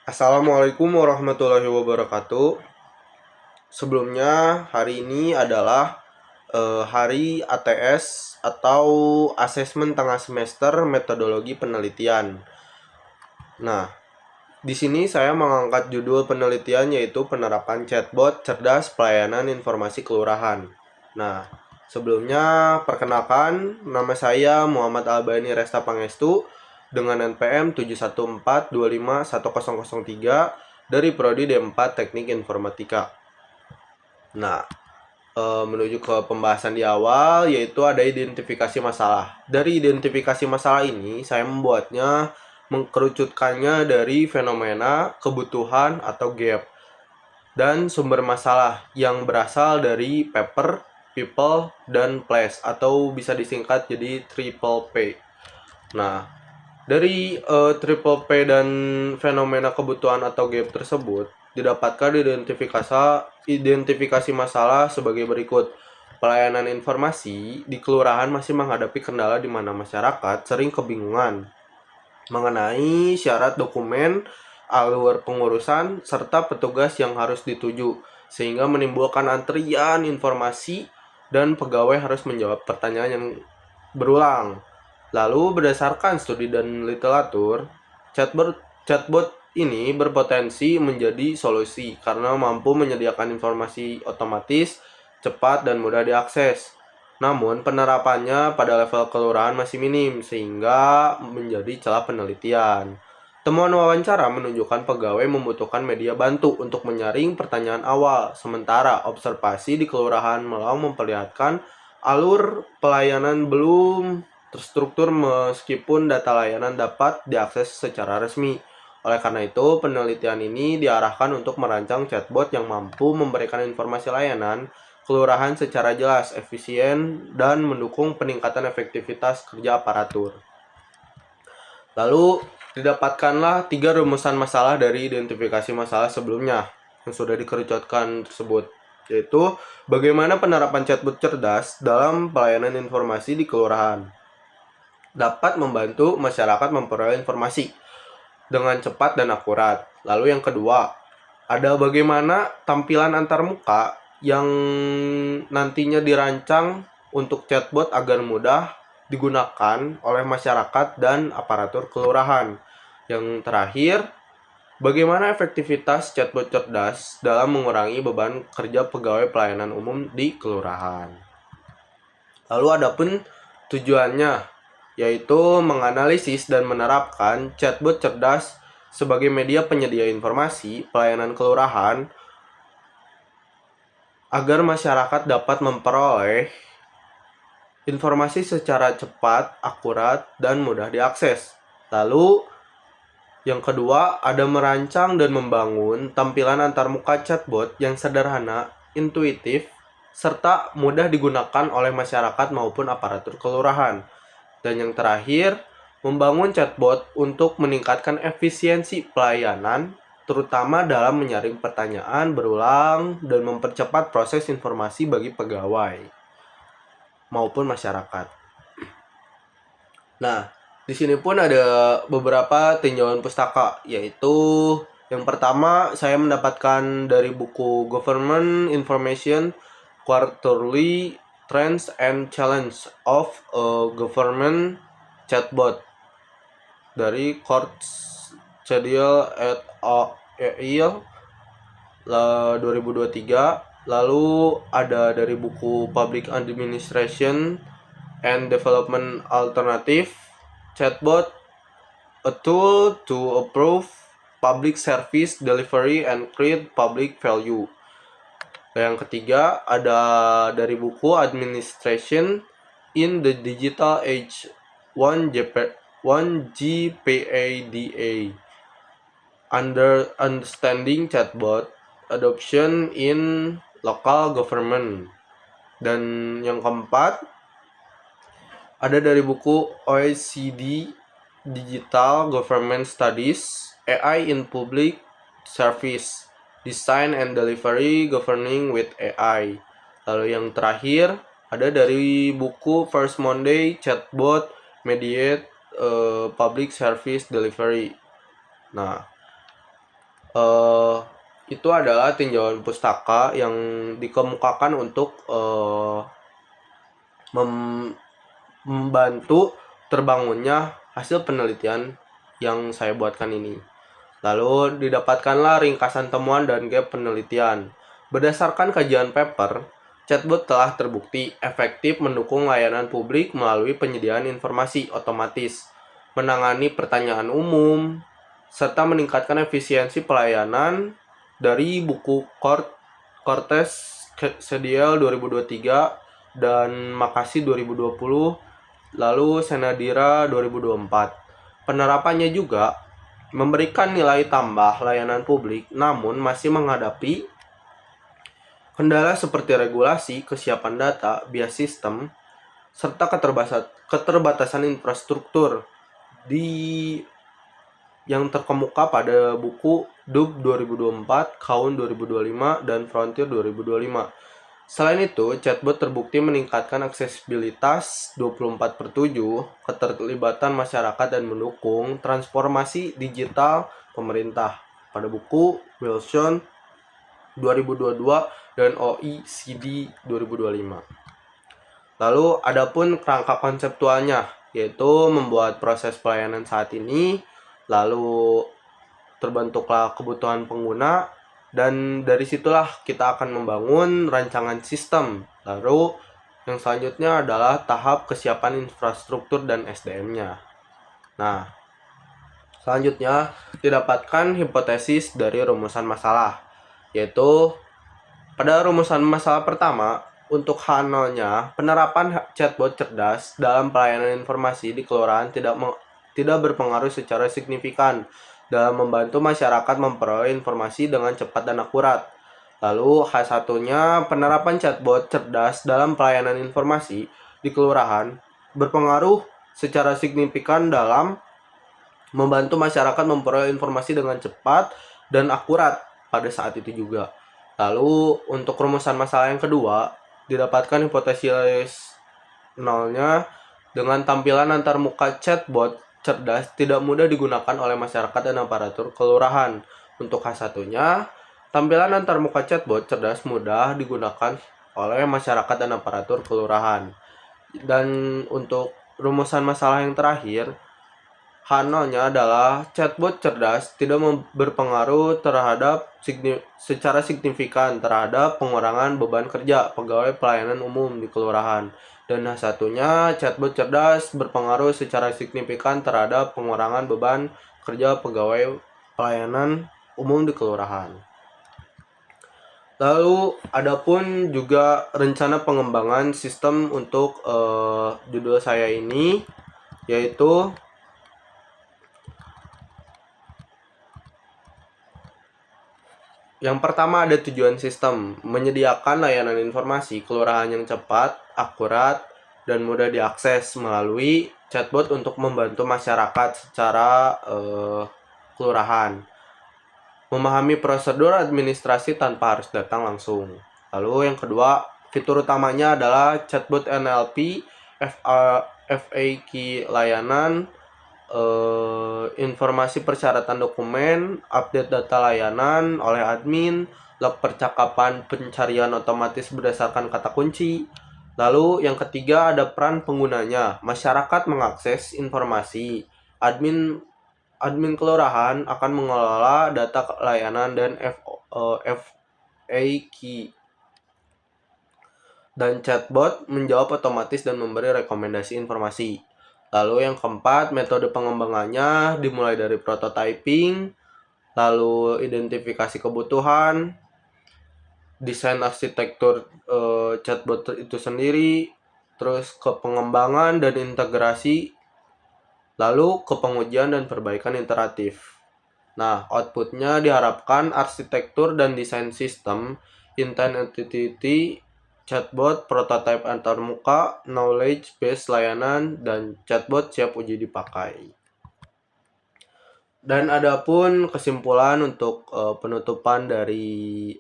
Assalamualaikum warahmatullahi wabarakatuh. Sebelumnya, hari ini adalah hari ATS atau Asesmen Tengah Semester Metodologi Penelitian. Nah, di sini saya mengangkat judul penelitian yaitu penerapan chatbot cerdas pelayanan informasi kelurahan. Nah, sebelumnya perkenalkan, nama saya Muhammad Albani Resta Pangestu dengan NPM 714251003 dari Prodi D4 Teknik Informatika. Nah, menuju ke pembahasan di awal yaitu ada identifikasi masalah. Dari identifikasi masalah ini saya membuatnya mengkerucutkannya dari fenomena, kebutuhan atau gap dan sumber masalah yang berasal dari paper, people, dan place atau bisa disingkat jadi triple P. Nah, dari triple P dan fenomena kebutuhan atau gap tersebut didapatkan identifikasi masalah sebagai berikut. Pelayanan informasi di kelurahan masih menghadapi kendala di mana masyarakat sering kebingungan mengenai syarat dokumen, alur pengurusan, serta petugas yang harus dituju, sehingga menimbulkan antrian informasi dan pegawai harus menjawab pertanyaan yang berulang. Lalu berdasarkan studi dan literatur, chatbot ini berpotensi menjadi solusi karena mampu menyediakan informasi otomatis, cepat, dan mudah diakses. Namun penerapannya pada level kelurahan masih minim sehingga menjadi celah penelitian. Temuan wawancara menunjukkan pegawai membutuhkan media bantu untuk menyaring pertanyaan awal, sementara observasi di kelurahan malah memperlihatkan alur pelayanan belum terstruktur meskipun data layanan dapat diakses secara resmi. Oleh karena itu, penelitian ini diarahkan untuk merancang chatbot yang mampu memberikan informasi layanan kelurahan secara jelas, efisien, dan mendukung peningkatan efektivitas kerja aparatur. Lalu, didapatkanlah 3 rumusan masalah dari identifikasi masalah sebelumnya yang sudah dikerucutkan tersebut, yaitu bagaimana penerapan chatbot cerdas dalam pelayanan informasi di kelurahan dapat membantu masyarakat memperoleh informasi dengan cepat dan akurat. Lalu yang kedua, ada bagaimana tampilan antarmuka yang nantinya dirancang untuk chatbot agar mudah digunakan oleh masyarakat dan aparatur kelurahan. Yang terakhir, bagaimana efektivitas chatbot cerdas dalam mengurangi beban kerja pegawai pelayanan umum di kelurahan. Lalu adapun tujuannya yaitu menganalisis dan menerapkan chatbot cerdas sebagai media penyedia informasi pelayanan kelurahan agar masyarakat dapat memperoleh informasi secara cepat, akurat, dan mudah diakses. Lalu, yang kedua, ada merancang dan membangun tampilan antarmuka chatbot yang sederhana, intuitif, serta mudah digunakan oleh masyarakat maupun aparatur kelurahan. Dan yang terakhir, membangun chatbot untuk meningkatkan efisiensi pelayanan, terutama dalam menyaring pertanyaan berulang dan mempercepat proses informasi bagi pegawai maupun masyarakat. Nah, di sini pun ada beberapa tinjauan pustaka, yaitu yang pertama saya mendapatkan dari buku Government Information Quarterly Trends and Challenge of a Government Chatbot dari Cediel et al. 2023. Lalu ada dari buku Public Administration and Development Alternative Chatbot, a tool to improve public service delivery and create public value. Yang ketiga ada dari buku Administration in the Digital Age 1GPADA, Understanding Chatbot Adoption in Local Government. Dan yang keempat ada dari buku OECD Digital Government Studies, AI in Public Service, Design and Delivery Governing with AI. Lalu yang terakhir ada dari buku First Monday Chatbot Mediate Public Service Delivery. Nah, eh, itu adalah tinjauan pustaka yang dikemukakan untuk membantu terbangunnya hasil penelitian yang saya buatkan ini. Lalu didapatkanlah ringkasan temuan dan gap penelitian. Berdasarkan kajian paper, chatbot telah terbukti efektif mendukung layanan publik melalui penyediaan informasi otomatis, menangani pertanyaan umum, serta meningkatkan efisiensi pelayanan dari buku Cortes CDL 2023 dan Makasih 2020, lalu Senadira 2024. Penerapannya juga memberikan nilai tambah layanan publik, namun masih menghadapi kendala seperti regulasi, kesiapan data, bias sistem, serta keterbatasan infrastruktur di yang terkemuka pada buku DUB 2024, Kaun 2025, dan Frontier 2025. Selain itu, chatbot terbukti meningkatkan aksesibilitas 24/7, keterlibatan masyarakat, dan mendukung transformasi digital pemerintah pada buku Wilson 2022 dan OECD 2025. Lalu adapun kerangka konseptualnya, yaitu membuat proses pelayanan saat ini, lalu terbentuklah kebutuhan pengguna, dan dari situlah kita akan membangun rancangan sistem. Lalu yang selanjutnya adalah tahap kesiapan infrastruktur dan SDM-nya. Nah, selanjutnya didapatkan hipotesis dari rumusan masalah, yaitu pada rumusan masalah pertama, untuk H0-nya, penerapan chatbot cerdas dalam pelayanan informasi di kelurahan tidak berpengaruh secara signifikan dalam membantu masyarakat memperoleh informasi dengan cepat dan akurat. Lalu H1-nya, penerapan chatbot cerdas dalam pelayanan informasi di kelurahan berpengaruh secara signifikan dalam membantu masyarakat memperoleh informasi dengan cepat dan akurat pada saat itu juga. Lalu untuk rumusan masalah yang kedua, didapatkan hipotesis nolnya dengan tampilan antar muka chatbot cerdas tidak mudah digunakan oleh masyarakat dan aparatur kelurahan. Untuk H1-nya, tampilan antar muka chatbot cerdas mudah digunakan oleh masyarakat dan aparatur kelurahan. Dan untuk rumusan masalah yang terakhir, H0-nya adalah chatbot cerdas tidak berpengaruh secara signifikan terhadap pengurangan beban kerja pegawai pelayanan umum di kelurahan. Dan H1-nya, chatbot cerdas berpengaruh secara signifikan terhadap pengurangan beban kerja pegawai pelayanan umum di kelurahan. Lalu adapun juga rencana pengembangan sistem untuk judul saya ini, yaitu yang pertama ada tujuan sistem, menyediakan layanan informasi kelurahan yang cepat, akurat, dan mudah diakses melalui chatbot untuk membantu masyarakat secara kelurahan. Memahami prosedur administrasi tanpa harus datang langsung. Lalu yang kedua, fitur utamanya adalah chatbot NLP, FAQ layanan, informasi persyaratan dokumen, update data layanan oleh admin, log percakapan pencarian otomatis berdasarkan kata kunci. Lalu yang ketiga ada peran penggunanya. Masyarakat mengakses informasi. Admin kelurahan akan mengelola data layanan dan FAQ. Dan chatbot menjawab otomatis dan memberi rekomendasi informasi. Lalu yang keempat, metode pengembangannya dimulai dari prototyping, lalu identifikasi kebutuhan, desain arsitektur chatbot itu sendiri, terus ke pengembangan dan integrasi, lalu ke pengujian dan perbaikan iteratif. Nah, outputnya diharapkan arsitektur dan desain sistem, intent entity, chatbot, prototype antarmuka, knowledge base layanan, dan chatbot siap uji dipakai. Dan adapun kesimpulan untuk penutupan dari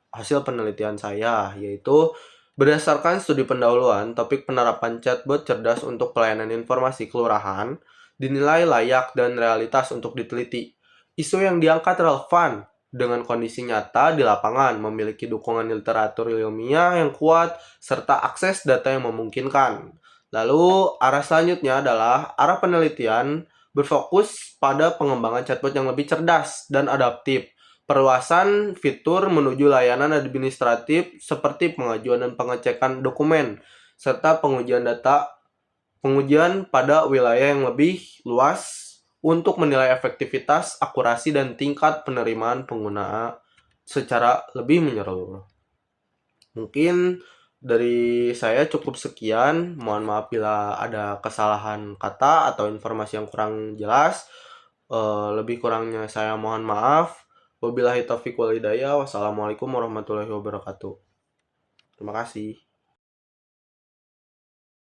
hasil penelitian saya, yaitu berdasarkan studi pendahuluan, topik penerapan chatbot cerdas untuk pelayanan informasi kelurahan dinilai layak dan realitas untuk diteliti. Isu yang diangkat relevan dengan kondisi nyata di lapangan, memiliki dukungan literatur ilmiah yang kuat, serta akses data yang memungkinkan. Lalu, arah selanjutnya adalah arah penelitian berfokus pada pengembangan chatbot yang lebih cerdas dan adaptif. Perluasan fitur menuju layanan administratif seperti pengajuan dan pengecekan dokumen, serta pengujian pada wilayah yang lebih luas untuk menilai efektivitas, akurasi, dan tingkat penerimaan pengguna secara lebih menyeluruh. Mungkin dari saya cukup sekian. Mohon maaf bila ada kesalahan kata atau informasi yang kurang jelas. Lebih kurangnya saya mohon maaf. Wabillahi taufiq wal hidayah. Wassalamualaikum warahmatullahi wabarakatuh. Terima kasih.